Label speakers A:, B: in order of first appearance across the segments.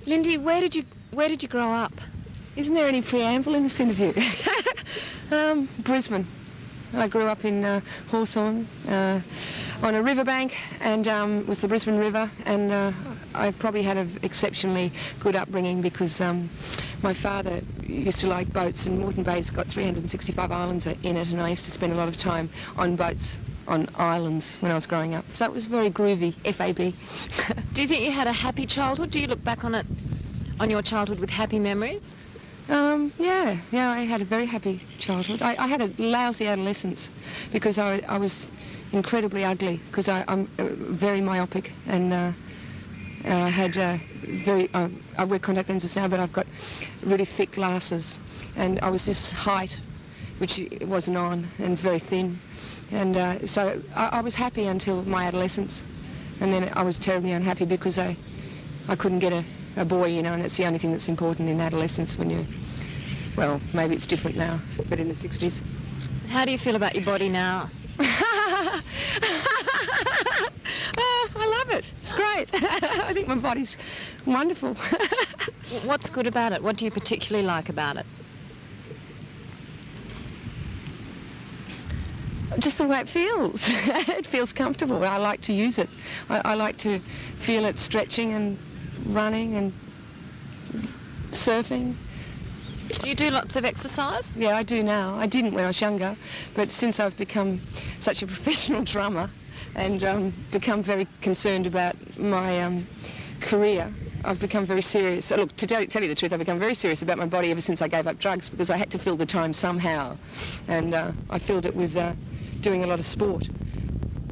A: Lindy, where did you grow up?
B: Isn't there any preamble in this interview? Brisbane. I grew up in Hawthorn on a riverbank, and was the Brisbane River, and I probably had an exceptionally good upbringing because my father used to like boats, and Moreton Bay's got 365 islands in it, and I used to spend a lot of time on boats on islands when I was growing up. So it was very groovy, F-A-B.
A: Do you think you had a happy childhood? Do you look back on your childhood with happy memories?
B: Yeah, I had a very happy childhood. I had a lousy adolescence because I was incredibly ugly because I'm very myopic, and I had I wear contact lenses now, but I've got really thick glasses, and I was this height, which it wasn't on, and very thin, and so I was happy until my adolescence, and then I was terribly unhappy because I couldn't get a boy, you know, and it's the only thing that's important in adolescence when you, well, maybe it's different now, but in the 60s.
A: How do you feel about your body now?
B: I love it. It's great. I think my body's wonderful.
A: What's good about it? What do you particularly like about it?
B: Just the way it feels. It feels comfortable. I like to use it. I like to feel it stretching and running and surfing.
A: Do you do lots of exercise?
B: Yeah, I do now. I didn't when I was younger, but since I've become such a professional drummer and become very concerned about my career, I've become very serious. Look, to tell you the truth, I've become very serious about my body ever since I gave up drugs because I had to fill the time somehow, and I filled it with doing a lot of sport,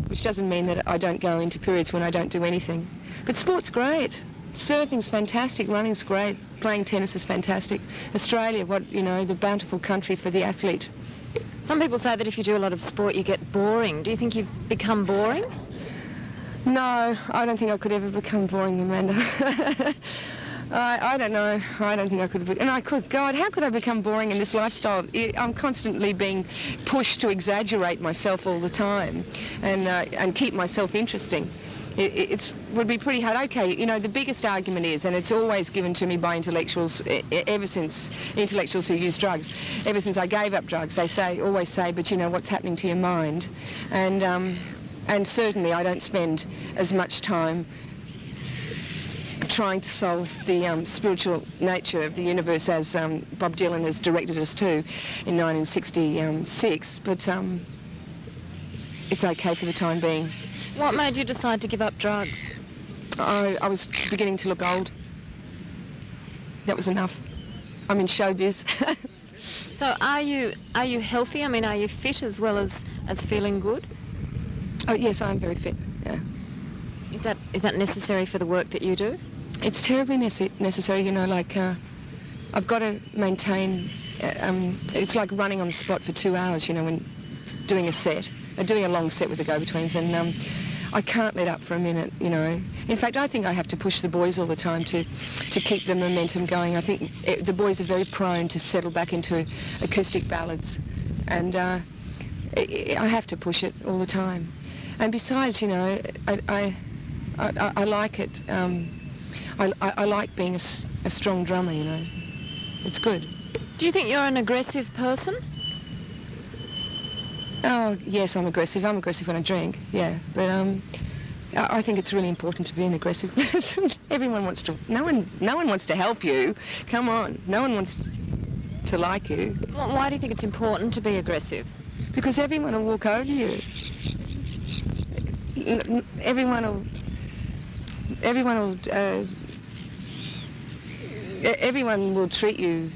B: which doesn't mean that I don't go into periods when I don't do anything. But sport's great. Surfing's fantastic, running's great, playing tennis is fantastic. Australia, the bountiful country for the athlete.
A: Some people say that if you do a lot of sport you get boring. Do you think you've become boring?
B: No, I don't think I could ever become boring, Amanda. I don't know. I don't think I could. And I could. God, how could I become boring in this lifestyle? I'm constantly being pushed to exaggerate myself all the time and keep myself interesting. It would be pretty hard. Okay, the biggest argument is, and it's always given to me by intellectuals, ever since intellectuals who use drugs, ever since I gave up drugs, they always say, but what's happening to your mind? And certainly I don't spend as much time trying to solve the spiritual nature of the universe as Bob Dylan has directed us to in 1966, but it's okay for the time being.
A: What made you decide to give up drugs?
B: I was beginning to look old. That was enough. I'm in showbiz.
A: So are you healthy? I mean, are you fit as well as feeling good?
B: Oh yes, I'm very fit. Yeah.
A: Is that necessary for the work that you do?
B: It's terribly necessary. I've got to maintain. It's like running on the spot for 2 hours. When doing a set. Doing a long set with the go-betweens, and I can't let up for a minute, In fact, I think I have to push the boys all the time to keep the momentum going. I think the boys are very prone to settle back into acoustic ballads, and I have to push it all the time. And besides, I like it. I like being a strong drummer, It's good.
A: Do you think you're an aggressive person?
B: Oh, yes, I'm aggressive. I'm aggressive when I drink, yeah. But I think it's really important to be an aggressive person. Everyone wants to... No one wants to help you. Come on. No one wants to like you.
A: Well, why do you think it's important to be aggressive?
B: Because everyone will walk over you. Everyone will treat you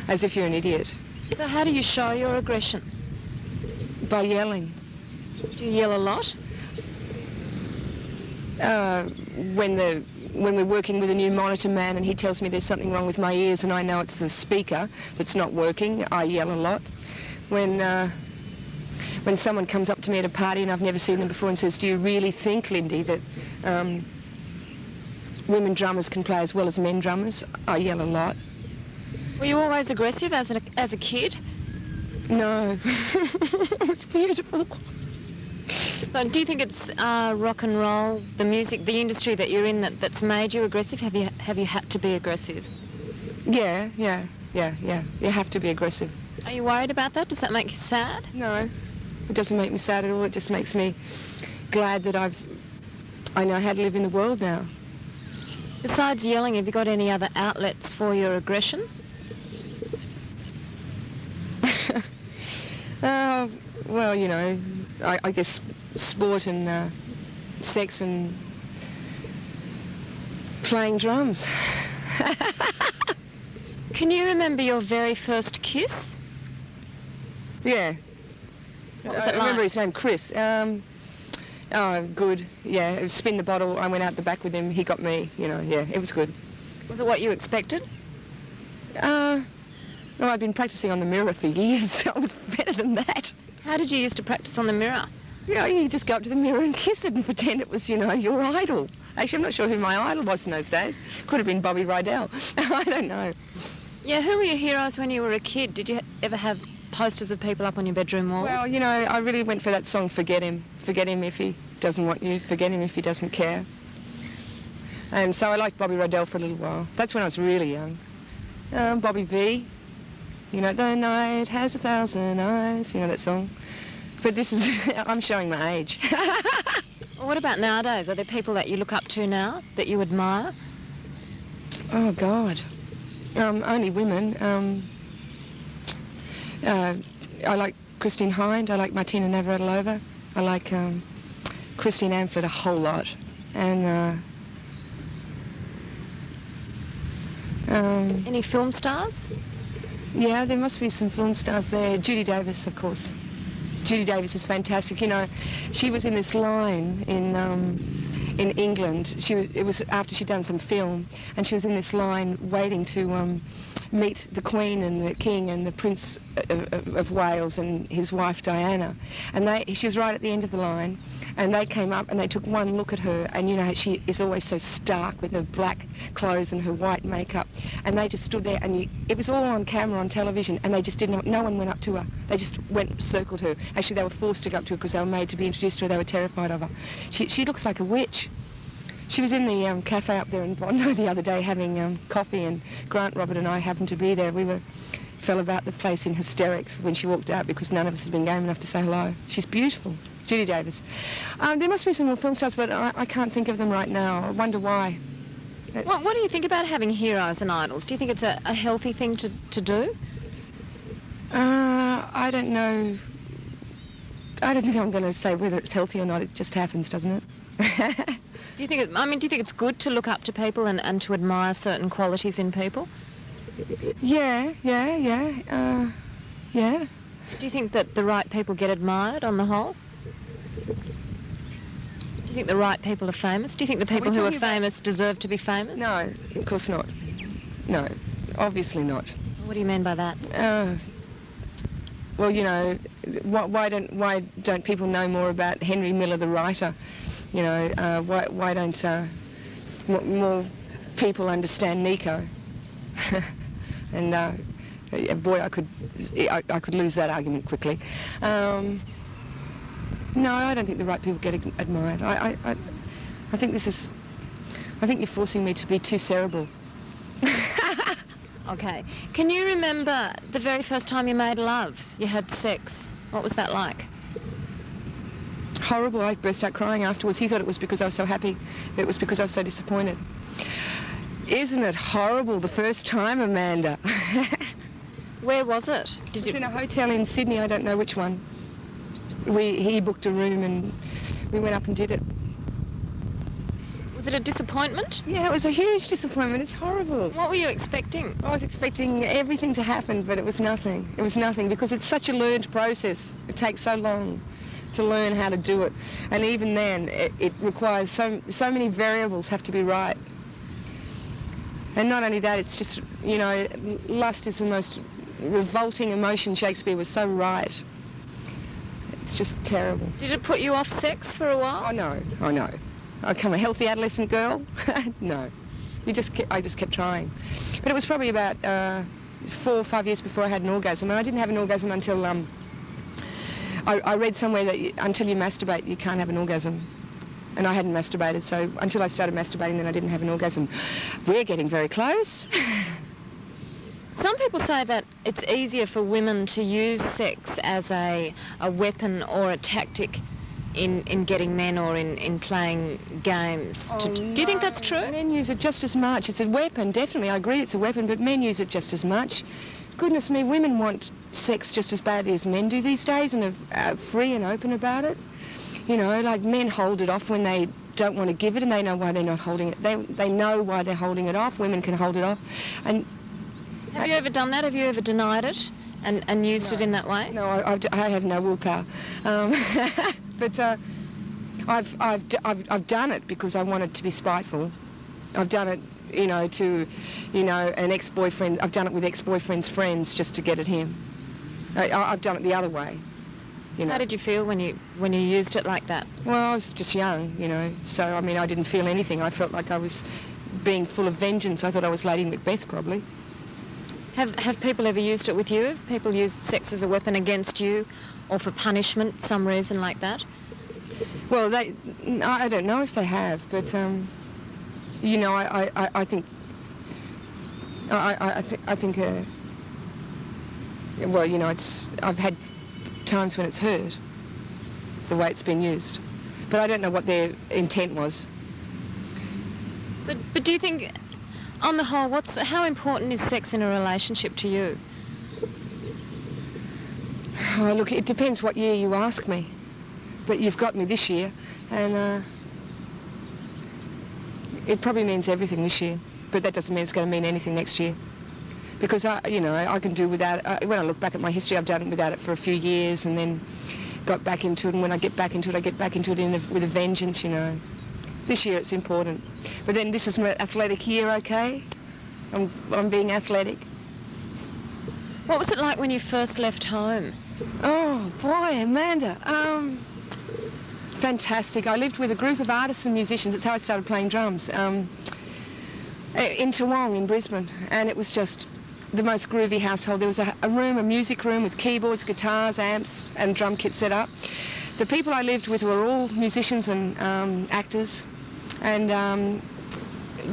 B: as if you're an idiot.
A: So how do you show your aggression?
B: By yelling.
A: Do you yell a lot?
B: When we're working with a new monitor man and he tells me there's something wrong with my ears and I know it's the speaker that's not working, I yell a lot. When someone comes up to me at a party and I've never seen them before and says, do you really think, Lindy, that women drummers can play as well as men drummers? I yell a lot.
A: Were you always aggressive as a kid?
B: No. It was beautiful.
A: So do you think it's rock and roll, the music, the industry that you're in that's made you aggressive? Have you had to be aggressive?
B: Yeah. You have to be aggressive.
A: Are you worried about that? Does that make you sad?
B: No, it doesn't make me sad at all. It just makes me glad that I know how to live in the world now.
A: Besides yelling, have you got any other outlets for your aggression?
B: Well, you know, I guess sport and sex and playing drums.
A: Can you remember your very first kiss?
B: Yeah.
A: What was
B: I
A: it like?
B: remember his name, Chris. Oh, good. Yeah, it was spin the bottle. I went out the back with him. He got me. You know, yeah, it was good.
A: Was it what you expected?
B: Well, I've been practicing on the mirror for years, so it was better than that.
A: How did you used to practice on the mirror?
B: Yeah, you just go up to the mirror and kiss it and pretend it was, you know, your idol. Actually, I'm not sure who my idol was in those days. Could have been Bobby Rydell. I don't know.
A: Yeah, who were your heroes when you were a kid? Did you ever have posters of people up on your bedroom walls?
B: Well, you know, I really went for that song, Forget Him. Forget him if he doesn't want you. Forget him if he doesn't care. And so I liked Bobby Rydell for a little while. That's when I was really young. Bobby V. You know, the night has 1,000 eyes. You know that song? But this is, I'm showing my age.
A: Well, what about nowadays? Are there people that you look up to now that you admire?
B: Oh, God. Only women. I like Christine Hind. I like Martina Navratilova. I like Christine Amphlett a whole lot. And
A: Any film stars?
B: yeah, there must be some film stars there. Judy Davis, of course. Judy Davis is fantastic. You know, she was in this line in England. It was after she'd done some film, and she was in this line waiting to meet the Queen and the King and the Prince of Wales and his wife Diana. And she was right at the end of the line, and they came up and they took one look at her, and you know, she is always so stark with her black clothes and her white makeup, and they just stood there, and it was all on camera, on television, and they just didn't, no one went up to her. They just circled her. Actually, they were forced to go up to her because they were made to be introduced to her. They were terrified of her. She looks like a witch. She was in the cafe up there in Bondi the other day having coffee, and Grant, Robert and I happened to be there. We fell about the place in hysterics when she walked out because none of us had been game enough to say hello. She's beautiful. Judy Davis. There must be some more film stars, but I can't think of them right now. I wonder why.
A: What do you think about having heroes and idols? Do you think it's a healthy thing to do?
B: I don't know. I don't think I'm going to say whether it's healthy or not. It just happens, doesn't it?
A: Do you think do you think it's good to look up to people and to admire certain qualities in people?
B: Yeah.
A: Do you think that the right people get admired on the whole? Do you think the right people are famous? Do you think the people who are famous deserve to be famous?
B: No, of course not. No, obviously not.
A: What do you mean by that?
B: Well, you know, why don't people know more about Henry Miller, the writer? You know, why don't more people understand Nico? And boy, I could lose that argument quickly. No, I don't think the right people get admired. I think I think you're forcing me to be too cerebral.
A: Okay. Can you remember the very first time you made love? You had sex. What was that like?
B: Horrible. I burst out crying afterwards. He thought it was because I was so happy. It was because I was so disappointed. Isn't it horrible the first time, Amanda?
A: Where was it?
B: It was in a hotel in Sydney. I don't know which one. He booked a room and we went up and did it.
A: Was it a disappointment?
B: Yeah, it was a huge disappointment. It's horrible.
A: What were you expecting?
B: I was expecting everything to happen, but it was nothing. It was nothing because it's such a learned process. It takes so long to learn how to do it. And even then, it requires so many variables have to be right. And not only that, it's just, you know, lust is the most revolting emotion. Shakespeare was so right. It's just terrible.
A: Did it put you off sex for a while?
B: Oh no. I become a healthy adolescent girl. No. I just kept trying. But it was probably about 4 or 5 years before I had an orgasm. And I didn't have an orgasm until I read somewhere that until you masturbate, you can't have an orgasm. And I hadn't masturbated, so until I started masturbating, then I didn't have an orgasm. We're getting very close.
A: Some people say that it's easier for women to use sex as a weapon or a tactic in getting men or in playing games. Do you think that's true?
B: Men use it just as much. It's a weapon, definitely. I agree it's a weapon, but men use it just as much. Goodness me, women want sex just as badly as men do these days and are free and open about it. You know, like men hold it off when they don't want to give it, and they know why they're not holding it. They know why they're holding it off. Women can hold it off. And
A: have you ever done that? Have you ever denied it and used it in that way?
B: No, I have no willpower. But I've done it because I wanted to be spiteful. I've done it, you know, to, you know, an ex-boyfriend. I've done it with ex-boyfriend's friends just to get at him. I've done it the other way. You know.
A: How did you feel when you used it like that?
B: Well, I was just young, you know, so I mean I didn't feel anything. I felt like I was being full of vengeance. I thought I was Lady Macbeth probably.
A: Have people ever used it with you? Have people used sex as a weapon against you or for punishment, some reason like that?
B: Well, I don't know if they have, but you know, I think well, you know, I've had times when it's hurt the way it's been used, but I don't know what their intent was.
A: So, but do you think, on the whole, how important is sex in a relationship to you?
B: Oh, look, it depends what year you ask me, but you've got me this year, and it probably means everything this year, but that doesn't mean it's going to mean anything next year. Because you know, I can do without. When I look back at my history, I've done it without it for a few years, and then got back into it. And when I get back into it, I get back into it with a vengeance. You know, this year it's important. But then this is my athletic year. Okay, I'm being athletic.
A: What was it like when you first left home?
B: Oh boy, Amanda. Fantastic. I lived with a group of artists and musicians. That's how I started playing drums. In Toowong in Brisbane, and it was just the most groovy household. There was a music room with keyboards, guitars, amps and drum kit set up. The people I lived with were all musicians and actors, and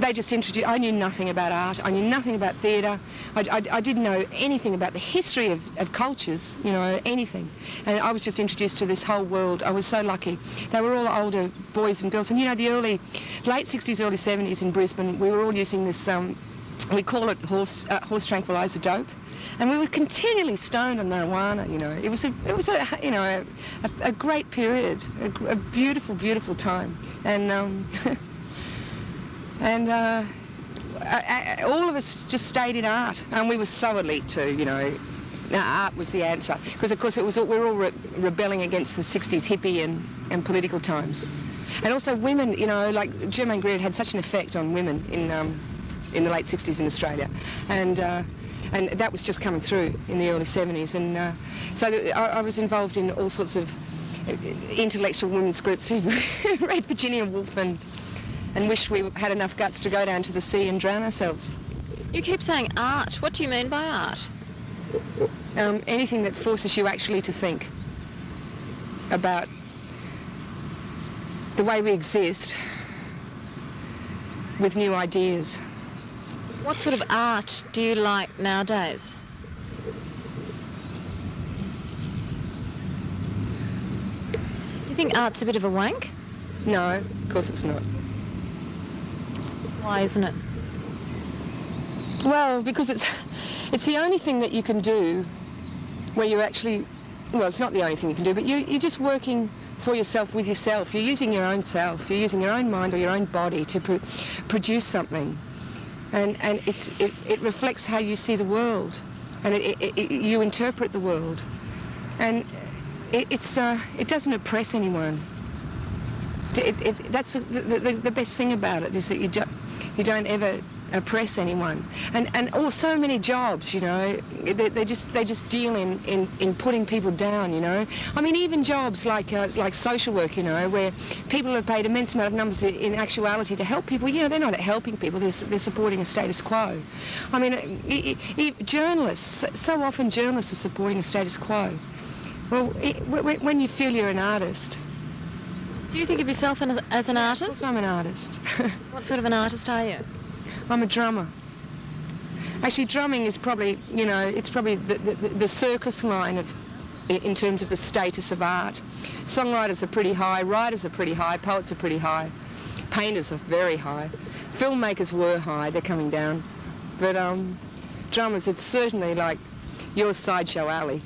B: they just introduced. I knew nothing about art. I knew nothing about theatre. I didn't know anything about the history of cultures, you know, anything. And I was just introduced to this whole world. I was so lucky. They were all older boys and girls. And, you know, the late 60s, early 70s in Brisbane, we were all using this, we call it horse tranquilizer dope. And we were continually stoned on marijuana, you know. It was you know, a great period, a beautiful, beautiful time. And all of us just stayed in art, and we were so elite too, you know. Art was the answer, because of course we were all rebelling against the 60s hippie and political times. And also women, you know, like Germaine Greer had such an effect on women in the late 60s in Australia, and that was just coming through in the early 70s. And so I was involved in all sorts of intellectual women's groups who read Virginia Woolf and wished we had enough guts to go down to the sea and drown ourselves.
A: You keep saying art. What do you mean by art?
B: Anything that forces you actually to think about the way we exist with new ideas.
A: What sort of art do you like nowadays? Do you think art's a bit of a wank?
B: No, of course it's not.
A: Why isn't it?
B: Well, because it's the only thing that you can do where you're actually, well, it's not the only thing you can do, but you're just working for yourself with yourself. You're using your own self. You're using your own mind or your own body to produce something. And it reflects how you see the world, and you interpret the world. And it doesn't oppress anyone. That's the best thing about it, is that you don't ever oppress anyone. And so many jobs, you know, they just deal in putting people down, you know. I mean, even jobs like social work, you know, where people have paid immense amount of numbers in actuality to help people. You know, they're not helping people, they're supporting a status quo. I mean, journalists, so often journalists are supporting a status quo. Well, when you feel you're an artist.
A: Do you think of yourself as an artist?
B: Of course I'm an artist.
A: What sort of an artist are you?
B: I'm a drummer. Actually, drumming is probably, you know, it's probably the circus line in terms of the status of art. Songwriters are pretty high, writers are pretty high, poets are pretty high, painters are very high, filmmakers were high, they're coming down. But drummers, it's certainly like your sideshow alley.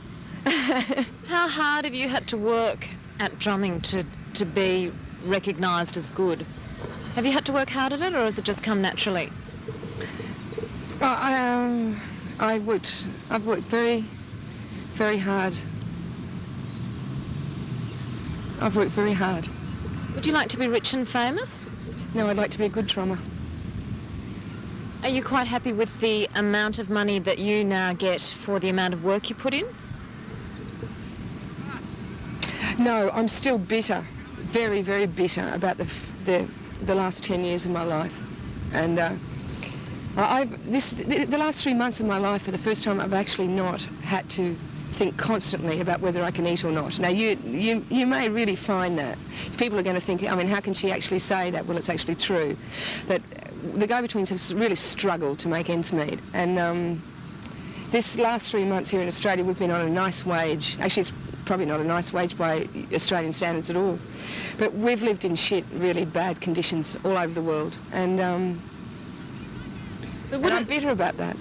A: How hard have you had to work at drumming to be recognised as good? Have you had to work hard at it, or has it just come naturally? I've worked very, very hard. I've worked very hard. Would you like to be rich and famous?
B: No, I'd like to be a good drummer.
A: Are you quite happy with the amount of money that you now get for the amount of work you put in?
B: No, I'm still bitter, very, very bitter about the last 10 years of my life. And the last 3 months of my life are the first time I've actually not had to think constantly about whether I can eat or not. Now, you may really find that. People are going to think, I mean, how can she actually say that? Well, it's actually true. That the go-betweens have really struggled to make ends meet. And this last 3 months here in Australia, we've been on a nice wage. Actually, it's probably not a nice wage by Australian standards at all. But we've lived in really bad conditions all over the world. And I'm bitter about that.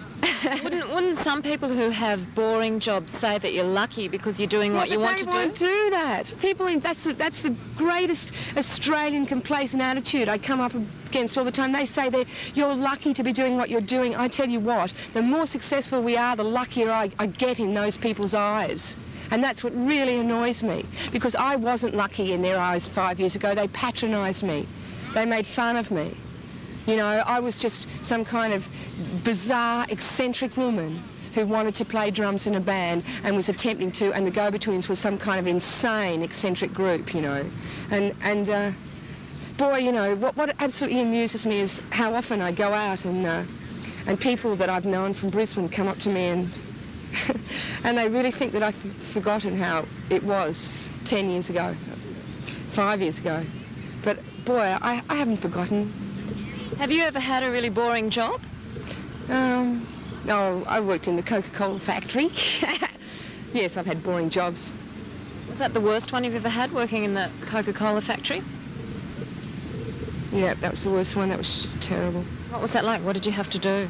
A: Wouldn't some people who have boring jobs say that you're lucky because you're doing what you want to do?
B: They won't do that. That's the greatest Australian complacent attitude I come up against all the time. They say that you're lucky to be doing what you're doing. I tell you what, the more successful we are, the luckier I get in those people's eyes. And that's what really annoys me, because I wasn't lucky in their eyes 5 years ago. They patronised me. They made fun of me. You know, I was just some kind of bizarre, eccentric woman who wanted to play drums in a band and was attempting to, and the Go-Betweens was some kind of insane, eccentric group, you know. And boy, you know, what absolutely amuses me is how often I go out and people that I've known from Brisbane come up to me and and they really think that I've forgotten how it was 10 years ago, 5 years ago. But boy, I haven't forgotten.
A: Have you ever had a really boring job?
B: No, I worked in the Coca-Cola factory. Yes, I've had boring jobs.
A: Was that the worst one you've ever had, working in the Coca-Cola factory?
B: Yeah, that was the worst one. That was just terrible.
A: What was that like? What did you have to do?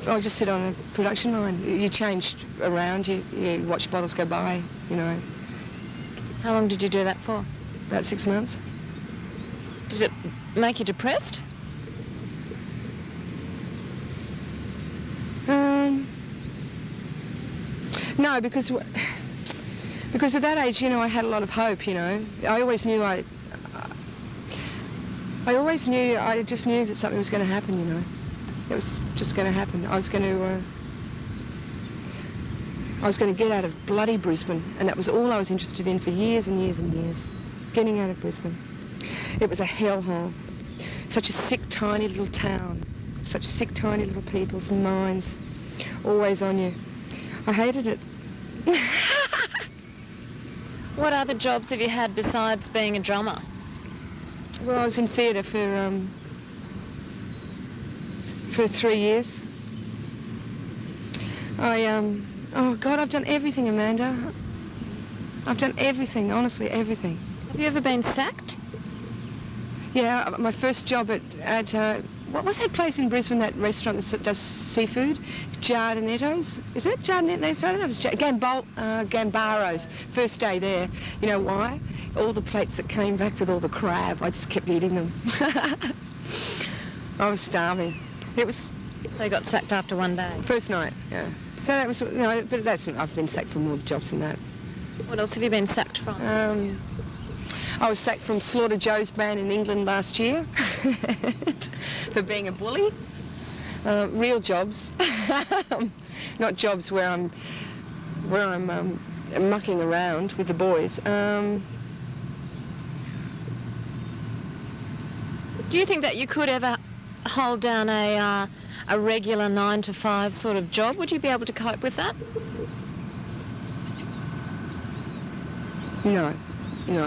B: I just sit on a production line. You changed around, you watch bottles go by, you know.
A: How long did you do that for?
B: About 6 months.
A: Did it make you depressed?
B: No, because at that age, you know, I had a lot of hope, you know. I just knew that something was going to happen, you know. It was just going to happen. I was going to get out of bloody Brisbane, and that was all I was interested in for years and years and years. Getting out of Brisbane. It was a hellhole. Such a sick, tiny little town. Such sick, tiny little people's minds. Always on you. I hated it.
A: What other jobs have you had besides being a drummer?
B: Well, I was in theatre for 3 years. Oh God, I've done everything, Amanda. I've done everything, honestly, everything.
A: Have you ever been sacked?
B: Yeah, my first job at what was that place in Brisbane, that restaurant that does seafood? Giardinetto's? Is it Giardinetto's? I don't know if it's Gambaro's. First day there. You know why? All the plates that came back with all the crab, I just kept eating them. I was starving. It was...
A: So you got sacked after one day?
B: First night, yeah. So that was... No, but I've been sacked from more jobs than that.
A: What else have you been sacked from?
B: I was sacked from Slaughter Joe's band in England last year for being a bully. Real jobs, not jobs where I'm mucking around with the boys.
A: Do you think that you could ever hold down a regular 9-to-5 sort of job? Would you be able to cope with that?
B: No, no.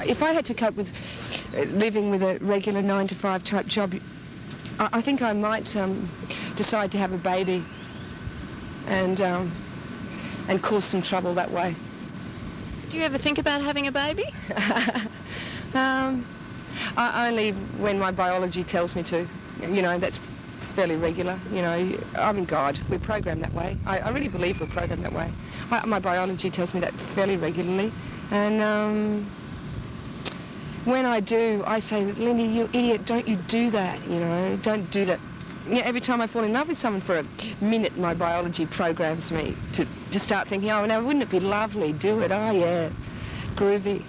B: If I had to cope with living with a regular 9-to-5 type job, I think I might decide to have a baby and cause some trouble that way.
A: Do you ever think about having a baby?
B: Only when my biology tells me to. You know, that's fairly regular. You know, I mean, God, we're programmed that way. I really believe we're programmed that way. My biology tells me that fairly regularly. And when I do, I say, Lindy, you idiot, don't you do that, you know, don't do that. You know, every time I fall in love with someone for a minute, my biology programs me to start thinking, oh, now, wouldn't it be lovely? Do it. Oh, yeah, groovy.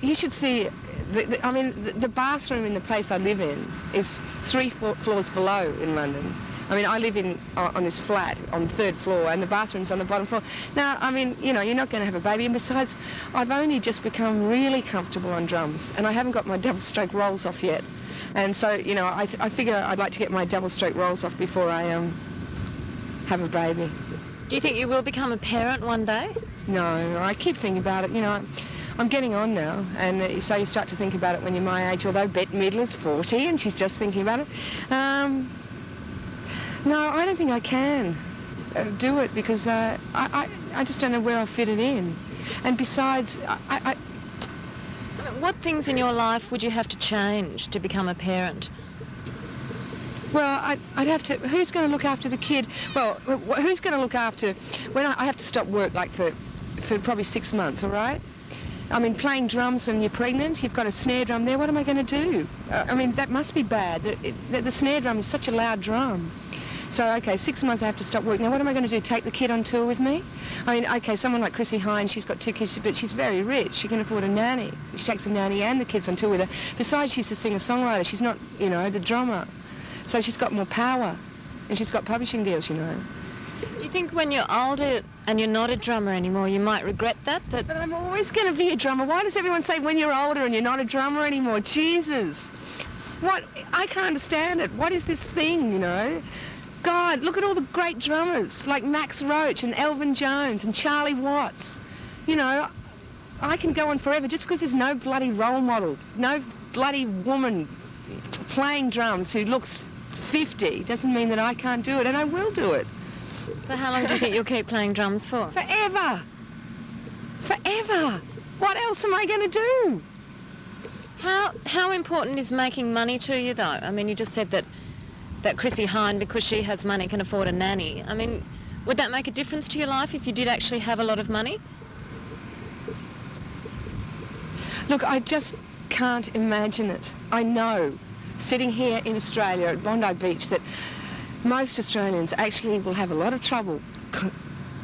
B: You should see, the bathroom in the place I live in is 3 floors below in London. I mean, I live on this flat on the 3rd floor, and the bathroom's on the bottom floor. Now, I mean, you know, you're not going to have a baby, and besides, I've only just become really comfortable on drums, and I haven't got my double-stroke rolls off yet. And so, you know, I figure I'd like to get my double-stroke rolls off before I have a baby.
A: Do you think you will become a parent one day?
B: No, I keep thinking about it. You know, I'm getting on now, and so you start to think about it when you're my age, although Bette Midler's 40 and she's just thinking about it. No, I don't think I can do it because I just don't know where I'll fit it in. And besides,
A: What things in your life would you have to change to become a parent?
B: Well, I'd have to... Who's going to look after the kid? Well, who's going to look after... When I have to stop work, like, for probably 6 months, all right? I mean, playing drums and you're pregnant, you've got a snare drum there, what am I going to do? I mean, that must be bad. The snare drum is such a loud drum. So, OK, 6 months I have to stop work. Now, what am I going to do, take the kid on tour with me? I mean, OK, someone like Chrissie Hynde, she's got 2 kids, but she's very rich. She can afford a nanny. She takes a nanny and the kids on tour with her. Besides, she's a singer-songwriter. She's not, you know, the drummer. So she's got more power. And she's got publishing deals, you know.
A: Do you think when you're older and you're not a drummer anymore, you might regret that?
B: But I'm always going to be a drummer. Why does everyone say when you're older and you're not a drummer anymore? Jesus. What? I can't understand it. What is this thing, you know? God, look at all the great drummers like Max Roach and Elvin Jones and Charlie Watts. You know, I can go on forever just because there's no bloody role model, no bloody woman playing drums who looks 50 doesn't mean that I can't do it, and I will do it.
A: So how long do you think you'll keep playing drums for?
B: Forever. Forever. What else am I going to do?
A: How important is making money to you, though? I mean, you just said that Chrissie Hynde, because she has money, can afford a nanny. I mean, would that make a difference to your life if you did actually have a lot of money?
B: Look, I just can't imagine it. I know, sitting here in Australia at Bondi Beach, that most Australians actually will have a lot of trouble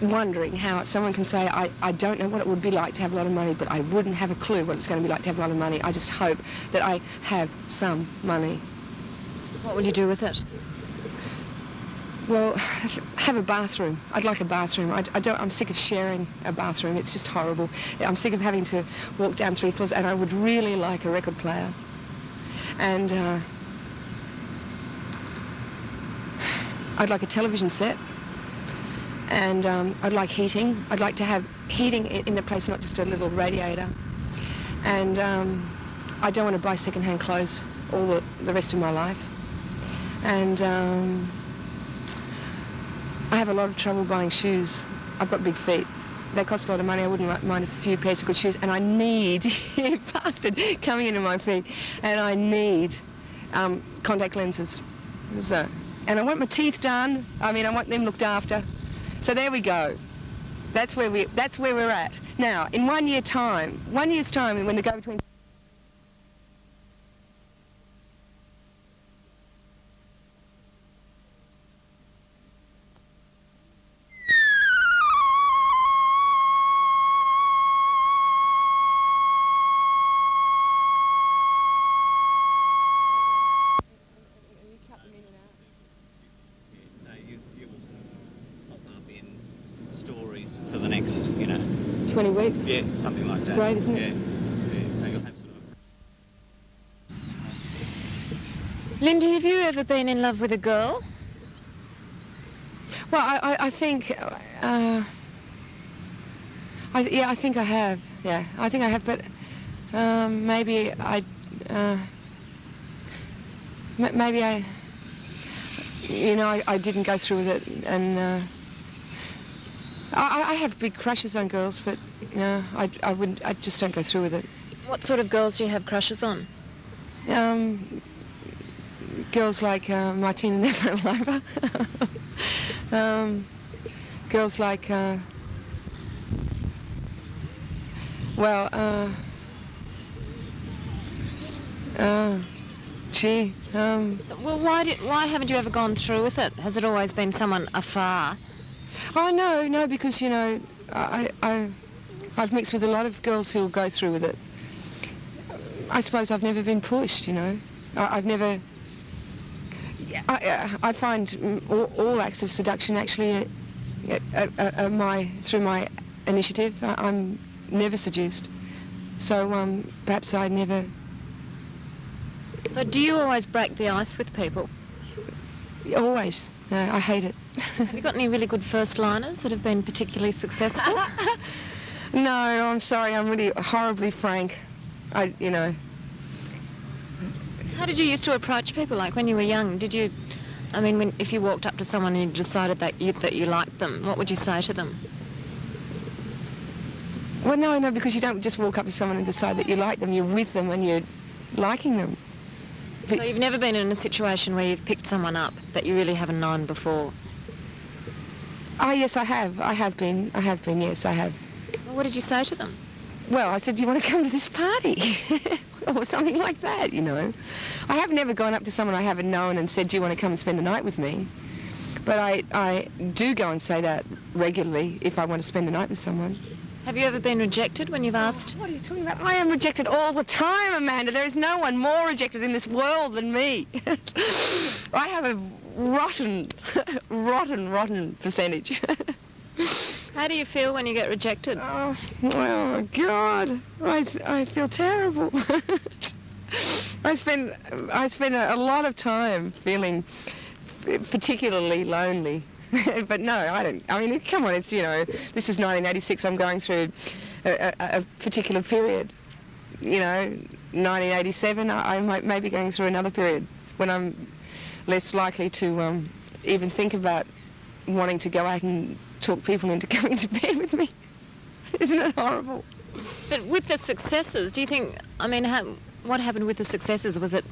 B: wondering how someone can say, I don't know what it would be like to have a lot of money, but I wouldn't have a clue what it's going to be like to have a lot of money. I just hope that I have some money.
A: What will you do with it?
B: Well, have a bathroom. I'd like a bathroom. I'm sick of sharing a bathroom. It's just horrible. I'm sick of having to walk down 3 floors, and I would really like a record player. And I'd like a television set. And I'd like heating. I'd like to have heating in the place, not just a little radiator. And I don't want to buy second-hand clothes all the rest of my life. And I have a lot of trouble buying shoes. I've got big feet. They cost a lot of money. I wouldn't mind a few pairs of good shoes. And I need, you bastard, coming into my feet. And I need contact lenses. So, and I want my teeth done. I mean, I want them looked after. So there we go. That's where we're at. Now, in 1 year's time, when the go-between...
C: For the next,
B: 20 weeks?
C: Yeah, something like that.
B: It's great, isn't it?
C: Yeah, so you'll have sort of...
A: Lindy, have you ever been in love with a girl?
B: Well, I think... Yeah, I think I have. Yeah, I think I have, but maybe maybe I didn't go through with it, and I have big crushes on girls, but I wouldn't. I just don't go through with it.
A: What sort of girls do you have crushes on?
B: Girls like Martina Navratilova. Girls like
A: Well, why haven't you ever gone through with it? Has it always been someone afar?
B: Oh no, because I've mixed with a lot of girls who'll go through with it. I suppose I've never been pushed, I've never. I find all acts of seduction actually through my initiative. I'm never seduced, so perhaps I never.
A: So do you always break the ice with people?
B: Always. No, I hate it.
A: Have you got any really good first liners that have been particularly successful?
B: No, I'm sorry. I'm really horribly frank.
A: How did you used to approach people? Like when you were young, did you? I mean, if you walked up to someone and you decided that you liked them, what would you say to them?
B: Well, no, because you don't just walk up to someone and decide that you like them. You're with them and you're liking them.
A: So you've never been in a situation where you've picked someone up that you really haven't known before?
B: Oh, yes, I have. I have been, yes, I have.
A: Well, what did you say to them?
B: Well, I said, do you want to come to this party? Or something like that, I have never gone up to someone I haven't known and said, do you want to come and spend the night with me? But I do go and say that regularly if I want to spend the night with someone.
A: Have you ever been rejected when you've asked?
B: What are you talking about? I am rejected all the time, Amanda. There is no one more rejected in this world than me. I have a rotten percentage.
A: How do you feel when you get rejected?
B: Oh God, I feel terrible. I spend a lot of time feeling particularly lonely. But no, I don't. I mean, come on, it's, this is 1986. I'm going through a particular period. 1987, I may be going through another period when I'm less likely to even think about wanting to go out and talk people into coming to bed with me. Isn't it horrible?
A: But with the successes, do you think, what happened with the successes? Was it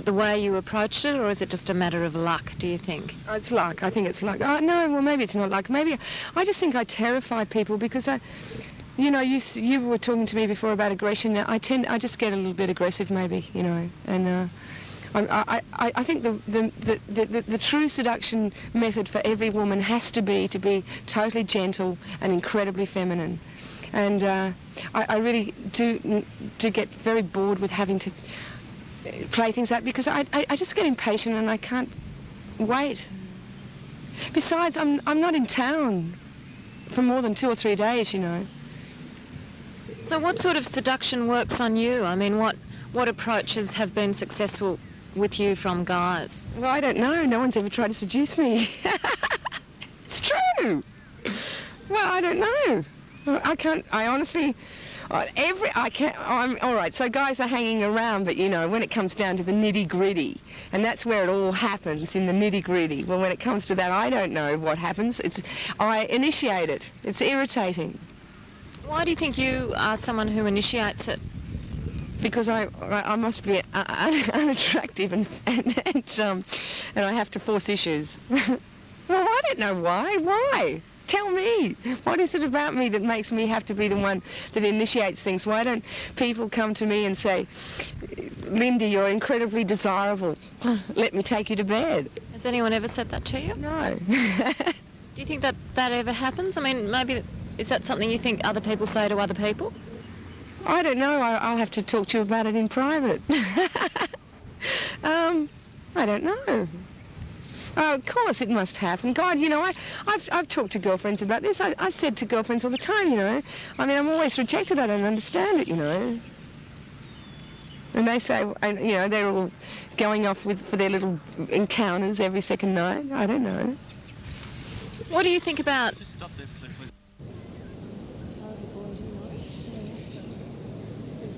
A: the way you approached it, or is it just a matter of luck, do you think?
B: Oh, it's luck. I think it's luck. Oh, no, well, maybe it's not luck. Maybe I just think I terrify people because you were talking to me before about aggression. I just get a little bit aggressive, maybe, and I think the true seduction method for every woman has to be totally gentle and incredibly feminine. And I really do get very bored with having to play things out because I just get impatient and I can't wait. Besides, I'm not in town for more than 2 or 3 days,
A: So what sort of seduction works on you? I mean, what approaches have been successful with you from guys?
B: Well, I don't know. No one's ever tried to seduce me. It's true. Well, I don't know. I can't. I honestly. I'm all right. So guys are hanging around, but when it comes down to the nitty-gritty, and that's where it all happens, in the nitty-gritty. Well, when it comes to that, I don't know what happens. I initiate it. It's irritating.
A: Why do you think you are someone who initiates it?
B: Because I must be unattractive and I have to force issues. Well, I don't know why. Why? Tell me. What is it about me that makes me have to be the one that initiates things? Why don't people come to me and say, Lindy, you're incredibly desirable. Let me take you to bed.
A: Has anyone ever said that to you?
B: No.
A: Do you think that ever happens? I mean, maybe, is that something you think other people say to other people?
B: I don't know. I'll have to talk to you about it in private. I don't know. Oh, of course it must happen. God, I've talked to girlfriends about this. I've said to girlfriends all the time, I mean, I'm always rejected. I don't understand it, And they say, they're all going off for their little encounters every second night. I don't know.
A: What do you think about...
C: Just stop there for a second, please.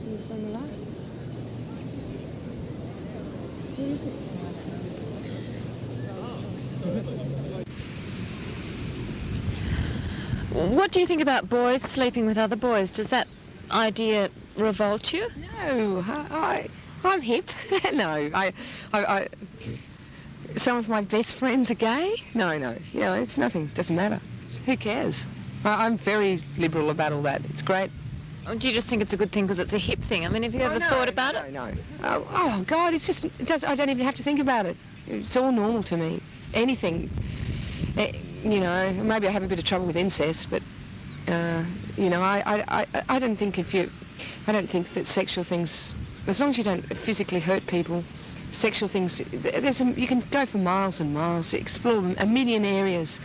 B: missing from my life. Who is it?
A: What do you think about boys sleeping with other boys? Does that idea revolt you?
B: No, I'm hip. No, I, some of my best friends are gay. No, you know, it's nothing. Doesn't matter. Who cares? I'm very liberal about all that. It's great.
A: Or do you just think it's a good thing because it's a hip thing? I mean, have you ever thought about it?
B: No. Oh, God, it's just, I don't even have to think about it. It's all normal to me. Anything, you know, maybe I have a bit of trouble with incest, but, you know, I don't think I don't think that sexual things, as long as you don't physically hurt people, sexual things, you can go for miles and miles, explore a million areas.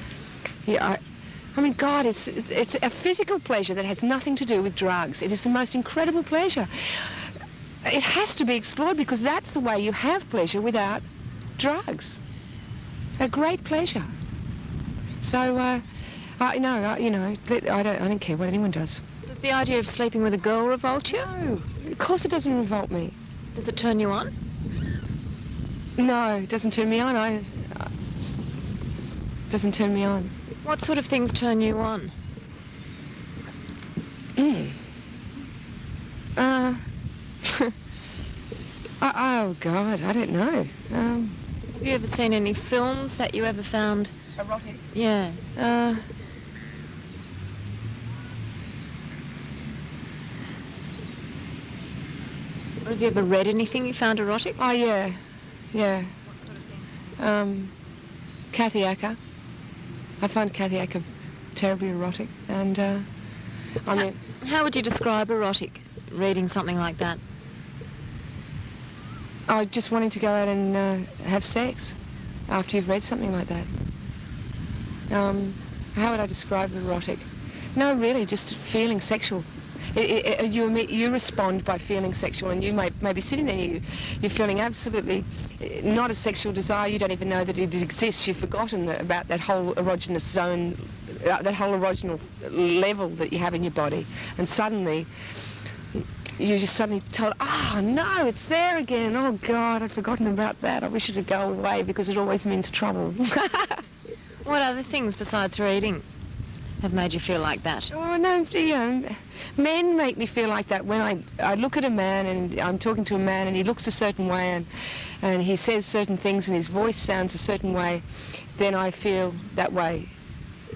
B: Yeah, I mean, God, it's a physical pleasure that has nothing to do with drugs. It is the most incredible pleasure. It has to be explored because that's the way you have pleasure without drugs. A great pleasure. So, I don't care what anyone does.
A: Does the idea of sleeping with a girl revolt you?
B: No, of course it doesn't revolt me.
A: Does it turn you on?
B: No, it doesn't turn me on. Doesn't turn me on.
A: What sort of things turn you on?
B: Oh, God, I don't know.
A: Have you ever seen any films that you ever found?
B: Erotic?
A: Yeah. Or have you ever read anything you found erotic?
B: Oh, yeah.
A: What sort of things?
B: Kathy Acker. I find Kathy Acker terribly erotic, and I mean...
A: How would you describe erotic, reading something like that?
B: Oh, just wanting to go out and have sex after you've read something like that. How would I describe erotic? No, really, just feeling sexual. You respond by feeling sexual, and you may be sitting there, you're feeling absolutely not a sexual desire. You don't even know that it exists. You've forgotten about that whole erogenous zone, that whole erogenal level that you have in your body, and suddenly you're just suddenly told, oh no, it's there again. Oh God, I'd forgotten about that. I wish it would go away because it always means trouble.
A: What other things besides reading have made you feel like that?
B: Oh no, you know, men make me feel like that when I look at a man and I'm talking to a man and he looks a certain way and he says certain things and his voice sounds a certain way, then I feel that way.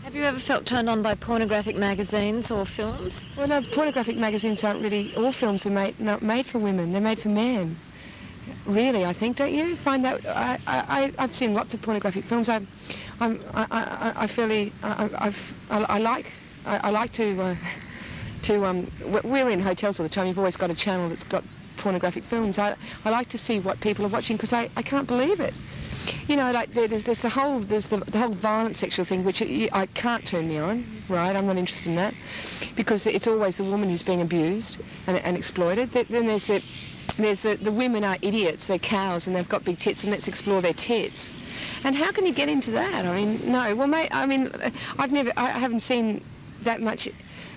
A: Have you ever felt turned on by pornographic magazines or films?
B: Well, no, pornographic magazines aren't really, all films are not made for women, they're made for men. Really, I think, don't you? Find that, I've seen lots of pornographic films. I like to, we're in hotels all the time. You've always got a channel that's got pornographic films. I like to see what people are watching because I can't believe it. You know, like there's the whole violent sexual thing which I can't turn me on, right? I'm not interested in that because it's always the woman who's being abused and exploited. Then there's the women are idiots, they're cows and they've got big tits and let's explore their tits. And how can you get into that? I mean, no. Well, mate, I mean, I haven't seen that much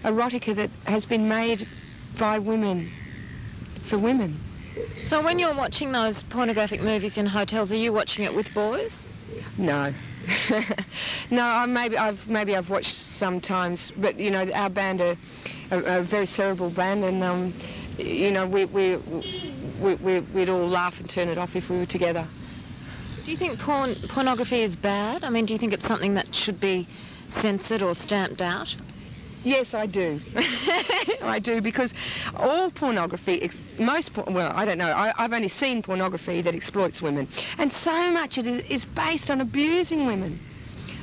B: erotica that has been made by women for women.
A: So when you're watching those pornographic movies in hotels, are you watching it with boys?
B: No. No, maybe I've watched sometimes, but you know, our band are a very cerebral band, and you know, we'd all laugh and turn it off if we were together.
A: Do you think pornography is bad? I mean, do you think it's something that should be censored or stamped out?
B: Yes, I do. I do, because all pornography, well, I don't know, I've only seen pornography that exploits women, and so much it is based on abusing women.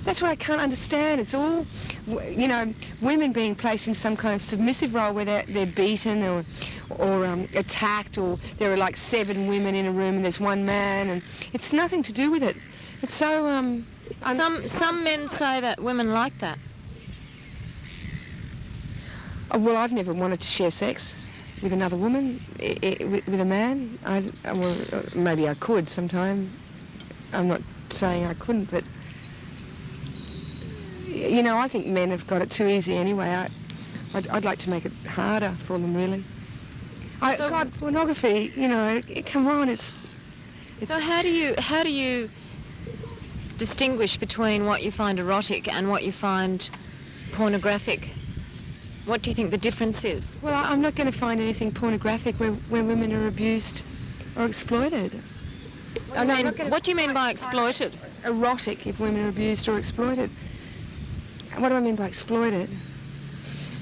B: That's what I can't understand. It's all, you know, women being placed in some kind of submissive role where they're beaten or attacked, or there are like 7 women in a room and there's 1 man, and it's nothing to do with it. It's so...
A: Some men say that women like that.
B: Oh, well, I've never wanted to share sex with another woman, with a man. Well, maybe I could sometime. I'm not saying I couldn't, but... You know, I think men have got it too easy anyway. I'd like to make it harder for them, really. God, pornography, you know, come on, it's...
A: So how do you distinguish between what you find erotic and what you find pornographic? What do you think the difference is?
B: Well, I'm not going to find anything pornographic where women are abused or exploited.
A: What do you mean by exploited?
B: Erotic if women are abused or exploited. What do I mean by exploited?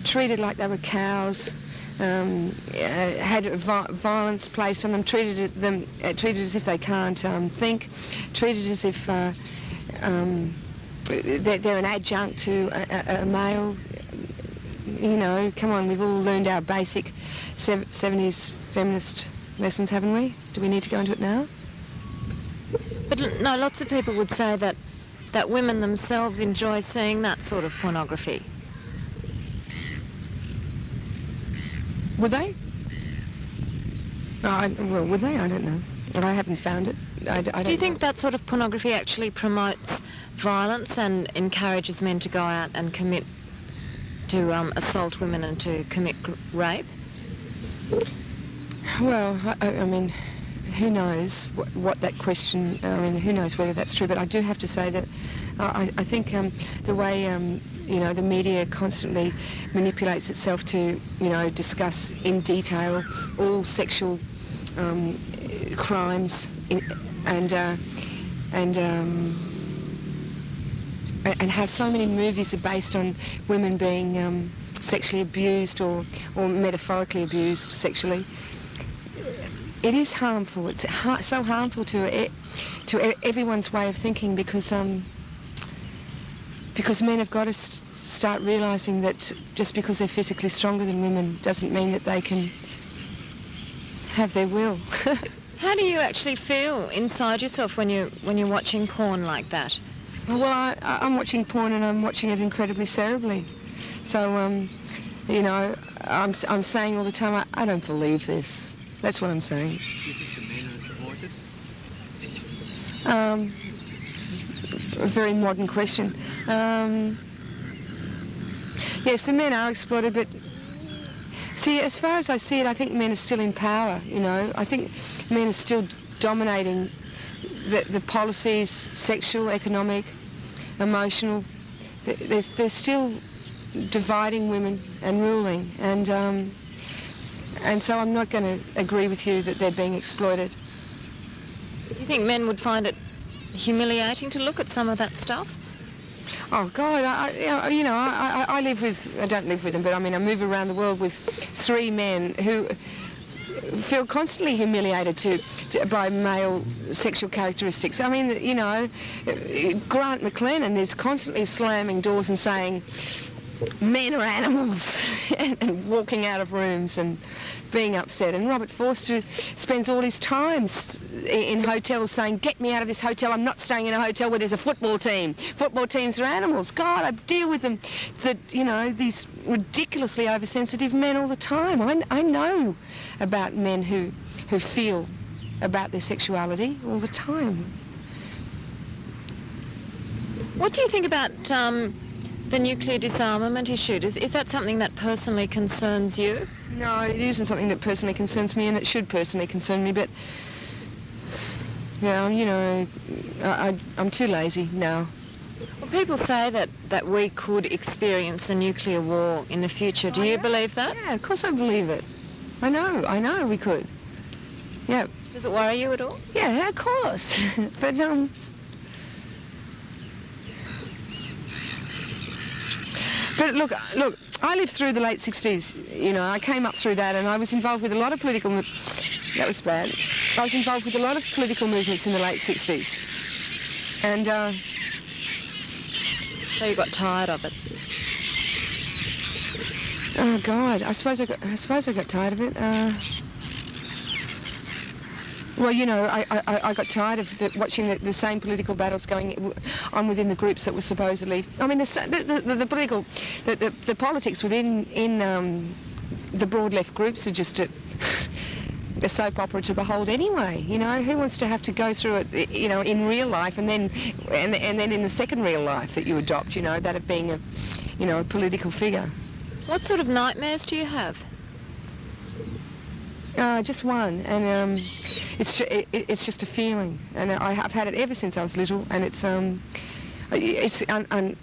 B: Treated like they were cows, had violence placed on them, treated as if they can't think, treated as if they're an adjunct to a male. You know, come on, we've all learned our basic 70s feminist lessons, haven't we? Do we need to go into it now?
A: But no, lots of people would say that women themselves enjoy seeing that sort of pornography.
B: Would they? Well, would they? I don't know. I haven't found it. I don't
A: Do you think
B: know.
A: that sort of pornography actually promotes violence and encourages men to go out and assault women and to commit rape?
B: Well, I mean, who knows what that question, I mean, who knows whether that's true, but I do have to say that I think the way, you know, the media constantly manipulates itself to, you know, discuss in detail all sexual crimes and how so many movies are based on women being sexually abused or metaphorically abused sexually. It is harmful. It's so harmful to everyone's way of thinking because men have got to start realising that just because they're physically stronger than women doesn't mean that they can have their will.
A: How do you actually feel inside yourself when you're watching porn like that?
B: Well, I'm watching porn and I'm watching it incredibly cerebrally. So, you know, I'm saying all the time, I don't believe this. That's what I'm saying.
C: Do you think the men are exploited?
B: A very modern question. Yes, the men are exploited, but see, as far as I see it, I think men are still in power, you know. I think men are still dominating the policies, sexual, economic, emotional. They're still dividing women and ruling, and so I'm not going to agree with you that they're being exploited.
A: Do you think men would find it humiliating to look at some of that stuff?
B: Oh God, I live with, I don't live with them, but I mean I move around the world with 3 men who feel constantly humiliated by male sexual characteristics. I mean, you know, Grant McLennan is constantly slamming doors and saying men are animals and walking out of rooms and being upset. And Robert Forster spends all his time in hotels saying, get me out of this hotel, I'm not staying in a hotel where there's a football team. Football teams are animals. God, I deal with them, you know, these ridiculously oversensitive men all the time. I know about men who feel about their sexuality all the time.
A: What do you think about the nuclear disarmament issue? Is that something that personally concerns you?
B: No, it isn't something that personally concerns me, and it should personally concern me, but, yeah, you know, I'm too lazy now.
A: Well, people say that we could experience a nuclear war in the future. Do you believe that?
B: Yeah, of course I believe it. I know we could. Yeah.
A: Does it worry you at all?
B: Yeah, of course. But, But look, I lived through the late 60s, you know, I came up through that, and I was involved with a lot of political, that was bad. I was involved with a lot of political movements in the late 60s. And,
A: So you got tired of it?
B: oh God, I suppose I got tired of it. Well, you know, I got tired of watching the same political battles going on within the groups that were supposedly. I mean, the politics within the broad left groups are just a soap opera to behold anyway. You know, who wants to have to go through it, you know, in real life and then in the second real life that you adopt, you know, that of being a political figure.
A: What sort of nightmares do you have?
B: Just one, and it's just a feeling, and I've had it ever since I was little, and it's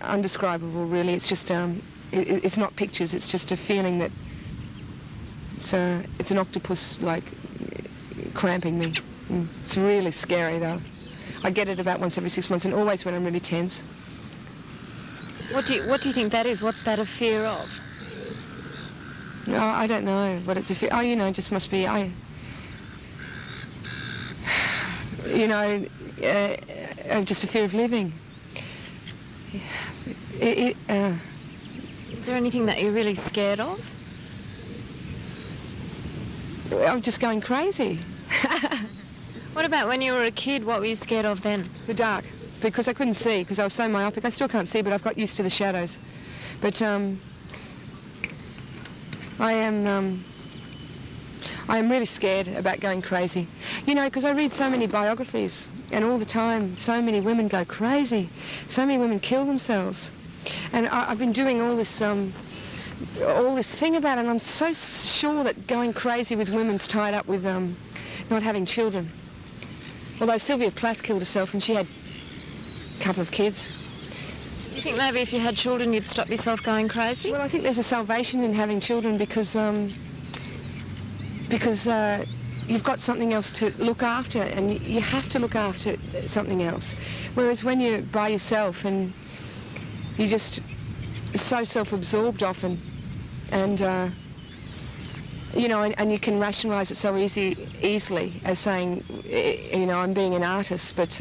B: undescribable, really. It's just it's not pictures. It's just a feeling that it's an octopus like cramping me. It's really scary though. I get it about once every 6 months, and always when I'm really tense.
A: What do you think that is? What's that a fear of?
B: No, I don't know what it's a fear. It just must be just a fear of living.
A: Is there anything that you're really scared of?
B: I'm just going crazy.
A: What about when you were a kid? What were you scared of then?
B: The dark, because I couldn't see, because I was so myopic. I still can't see, but I've got used to the shadows. But I am really scared about going crazy. Because I read so many biographies, and all the time, so many women go crazy. So many women kill themselves. And I've been doing all this thing about it, and I'm so sure that going crazy with women's tied up with not having children. Although Sylvia Plath killed herself, and she had a couple of kids.
A: Do you think maybe if you had children you'd stop yourself going crazy?
B: Well, I think there's a salvation in having children because you've got something else to look after, and you have to look after something else. Whereas when you're by yourself and you're just so self-absorbed often, and and you can rationalise it so easily as saying, I'm being an artist, but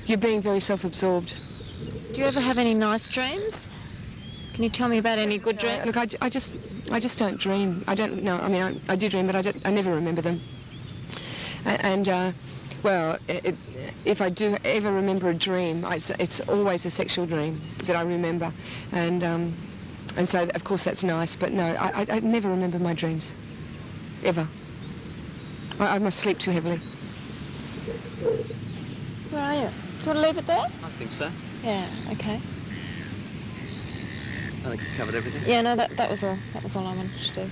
B: you're being very self-absorbed.
A: Do you ever have any nice dreams? Can you tell me about any good dreams?
B: Look, I just don't dream. I don't know. I mean, I do dream, but I never remember them. If I do ever remember a dream, it's always a sexual dream that I remember, and so of course that's nice. But no, I never remember my dreams, ever. I must sleep too heavily.
A: Where are you? Do you want to leave it there?
C: I think so.
A: Yeah. Okay.
C: I think we covered everything.
A: Yeah. No, that was all. That was all I wanted to do.